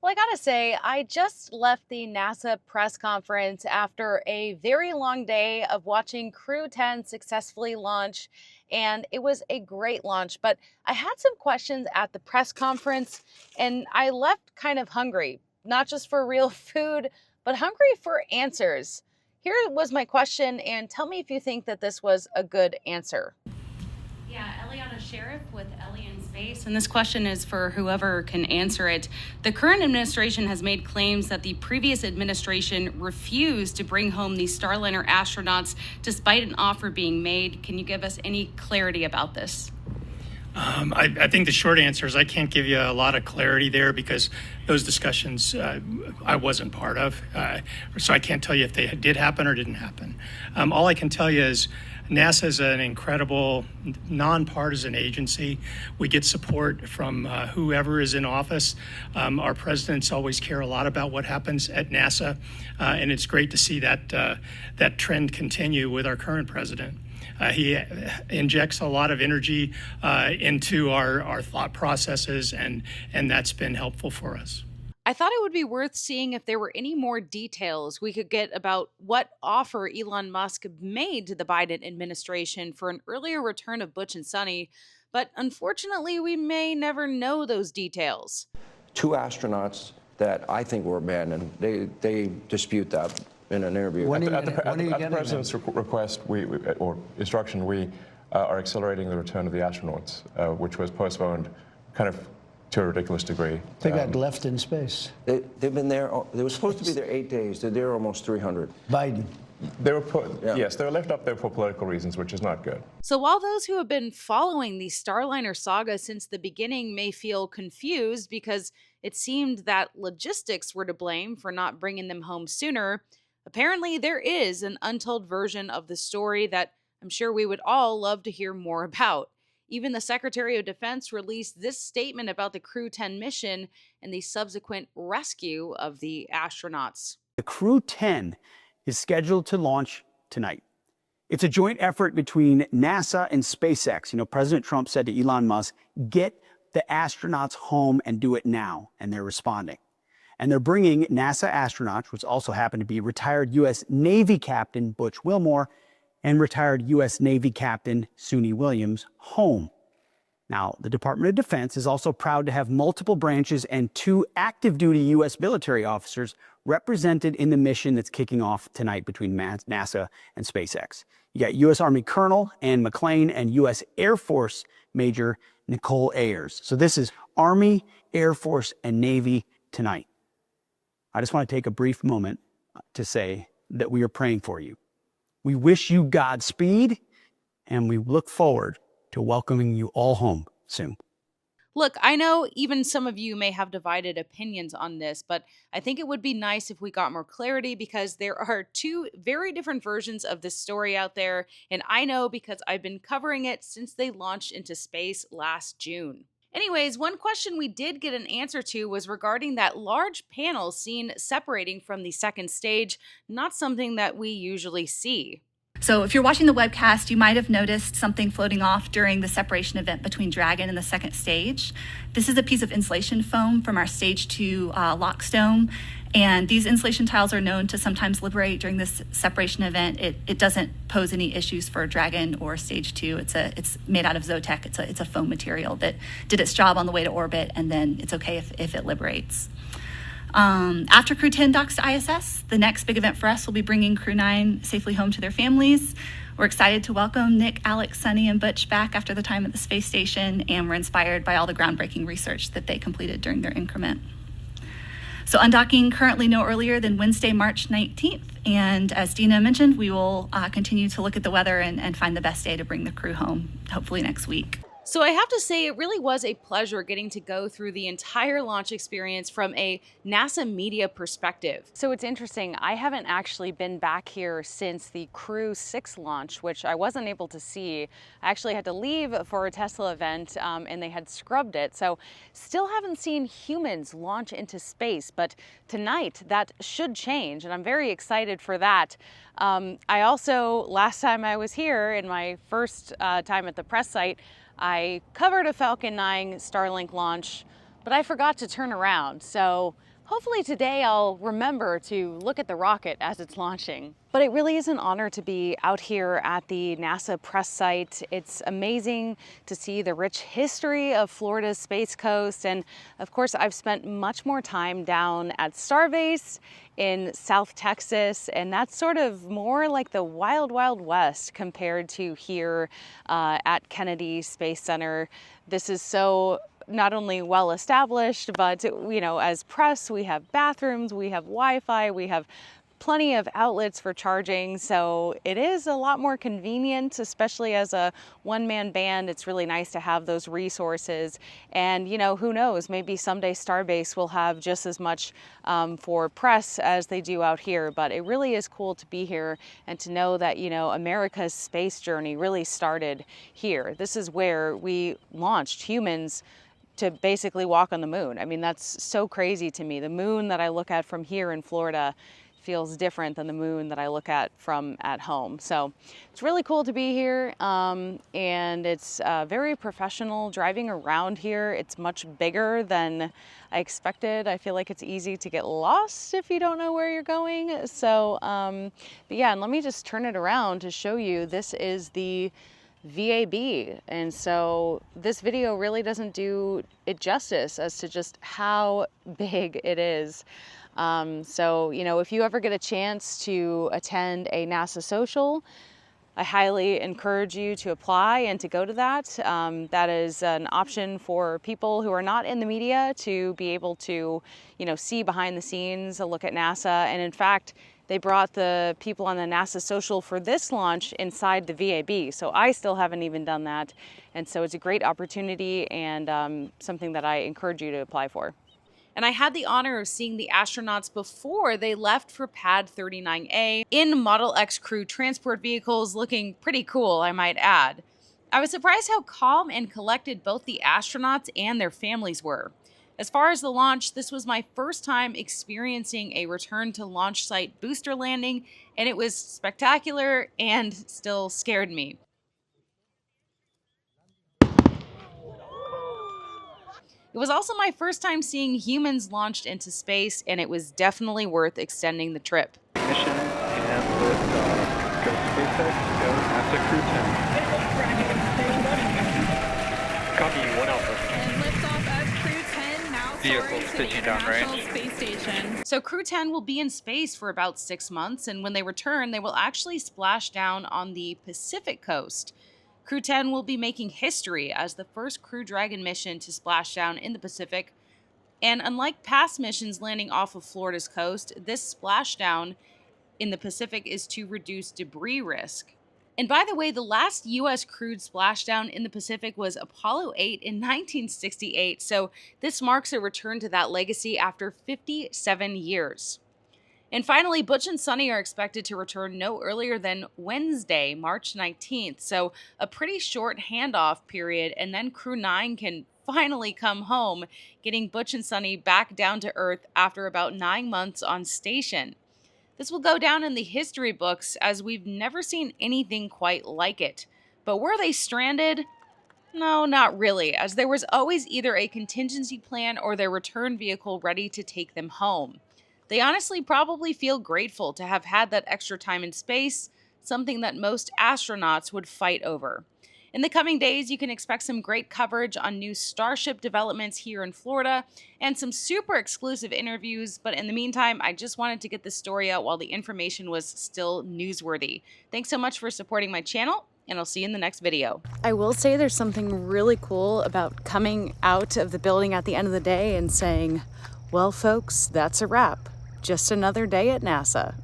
Well, I gotta say, I just left the NASA press conference after a very long day of watching Crew 10 successfully launch, and it was a great launch. But I had some questions at the press conference, and I left kind of hungry, not just for real food, but hungry for answers. Here was my question, and tell me if you think that this was a good answer. Yeah, Eliana Sheriff with Ellie in Space. And this question is for whoever can answer it. The current administration has made claims that the previous administration refused to bring home these Starliner astronauts despite an offer being made. Can you give us any clarity about this? I think the short answer is I can't give you a lot of clarity there because those discussions I wasn't part of. So I can't tell you if they did happen or didn't happen. All I can tell you is NASA is an incredible nonpartisan agency. We get support from whoever is in office. Our presidents always care a lot about what happens at NASA, and it's great to see that trend continue with our current president. He injects a lot of energy into our thought processes, and that's been helpful for us. I thought it would be worth seeing if there were any more details we could get about what offer Elon Musk made to the Biden administration for an earlier return of Butch and Suni, but unfortunately, we may never know those details. Two astronauts that I think were abandoned, they dispute that in an interview. At the president's request or instruction, we are accelerating the return of the astronauts, which was postponed kind of to a ridiculous degree. They got left in space. They've been there. They were supposed to be there 8 days. They're there almost 300. Biden. Yes, they were left up there for political reasons, which is not good. So while those who have been following the Starliner saga since the beginning may feel confused because it seemed that logistics were to blame for not bringing them home sooner, apparently there is an untold version of the story that I'm sure we would all love to hear more about. Even the Secretary of Defense released this statement about the Crew 10 mission and the subsequent rescue of the astronauts. The Crew 10 is scheduled to launch tonight. It's a joint effort between NASA and SpaceX. President Trump said to Elon Musk, get the astronauts home and do it now. And they're responding. And they're bringing NASA astronauts, which also happen to be retired U.S. Navy Captain Butch Wilmore and retired U.S. Navy Captain Suni Williams, home. Now, the Department of Defense is also proud to have multiple branches and 2 active-duty U.S. military officers represented in the mission that's kicking off tonight between NASA and SpaceX. You got U.S. Army Colonel Ann McClain and U.S. Air Force Major Nicole Ayers. So this is Army, Air Force, and Navy tonight. I just want to take a brief moment to say that we are praying for you. We wish you Godspeed, and we look forward to welcoming you all home soon. Look, I know even some of you may have divided opinions on this, but I think it would be nice if we got more clarity because there are 2 very different versions of this story out there, and I know because I've been covering it since they launched into space last June. Anyways, one question we did get an answer to was regarding that large panel seen separating from the second stage, not something that we usually see. So if you're watching the webcast, you might have noticed something floating off during the separation event between Dragon and the second stage. This is a piece of insulation foam from our stage 2 LOX dome. And these insulation tiles are known to sometimes liberate during this separation event. It doesn't pose any issues for Dragon or stage 2. It's made out of Zotec. It's a foam material that did its job on the way to orbit, and then it's okay if it liberates. After Crew 10 docks to ISS, the next big event for us will be bringing Crew 9 safely home to their families. We're excited to welcome Nick, Alex, Suni, and Butch back after the time at the space station, and we're inspired by all the groundbreaking research that they completed during their increment. So undocking currently no earlier than Wednesday, March 19th. And as Dina mentioned, we will continue to look at the weather and find the best day to bring the crew home, hopefully next week. So I have to say, it really was a pleasure getting to go through the entire launch experience from a NASA media perspective. So it's interesting, I haven't actually been back here since the Crew 6 launch, which I wasn't able to see. I actually had to leave for a Tesla event and they had scrubbed it. So still haven't seen humans launch into space, but tonight that should change and I'm very excited for that. I also, last time I was here in my first time at the press site, I covered a Falcon 9 Starlink launch, but I forgot to turn around. So hopefully today I'll remember to look at the rocket as it's launching. But it really is an honor to be out here at the NASA press site. It's amazing to see the rich history of Florida's Space Coast. And of course, I've spent much more time down at Starbase in South Texas, and that's sort of more like the wild, wild west compared to here at Kennedy Space Center. This is so not only well established, but as press, we have bathrooms, we have Wi-Fi, we have plenty of outlets for charging, so it is a lot more convenient, especially as a one-man band. It's really nice to have those resources. And who knows, maybe someday Starbase will have just as much for press as they do out here. But it really is cool to be here and to know that America's space journey really started here. This is where we launched humans to basically walk on the moon. I mean, that's so crazy to me. The moon that I look at from here in Florida feels different than the moon that I look at from at home. So it's really cool to be here, and it's very professional driving around here. It's much bigger than I expected. I feel like it's easy to get lost if you don't know where you're going. So, but yeah, and let me just turn it around to show you. This is the VAB, and so this video really doesn't do it justice as to just how big it is. So, if you ever get a chance to attend a NASA social, I highly encourage you to apply and to go to that. That is an option for people who are not in the media to be able to, see behind the scenes, a look at NASA. And in fact, they brought the people on the NASA social for this launch inside the VAB. So I still haven't even done that. And so it's a great opportunity and something that I encourage you to apply for. And I had the honor of seeing the astronauts before they left for Pad 39A in Model X crew transport vehicles, looking pretty cool, I might add. I was surprised how calm and collected both the astronauts and their families were. As far as the launch, this was my first time experiencing a return to launch site booster landing, and it was spectacular and still scared me. It was also my first time seeing humans launched into space, and it was definitely worth extending the trip. Mission and liftoff. Go SpaceX, go NASA Crew 10. Copy 1 Alpha. And liftoff of Crew 10 now soaring to the International Space Station. So Crew 10 will be in space for about 6 months, and when they return, they will actually splash down on the Pacific coast. Crew 10 will be making history as the first Crew Dragon mission to splash down in the Pacific. And unlike past missions landing off of Florida's coast, this splashdown in the Pacific is to reduce debris risk. And by the way, the last U.S. crewed splashdown in the Pacific was Apollo 8 in 1968, so this marks a return to that legacy after 57 years. And finally, Butch and Suni are expected to return no earlier than Wednesday, March 19th. So a pretty short handoff period, and then Crew 9 can finally come home, getting Butch and Suni back down to Earth after about 9 months on station. This will go down in the history books as we've never seen anything quite like it. But were they stranded? No, not really, as there was always either a contingency plan or their return vehicle ready to take them home. They honestly probably feel grateful to have had that extra time in space, something that most astronauts would fight over. In the coming days, you can expect some great coverage on new Starship developments here in Florida and some super exclusive interviews, but in the meantime, I just wanted to get this story out while the information was still newsworthy. Thanks so much for supporting my channel, and I'll see you in the next video. I will say there's something really cool about coming out of the building at the end of the day and saying, well, folks, that's a wrap. Just another day at NASA.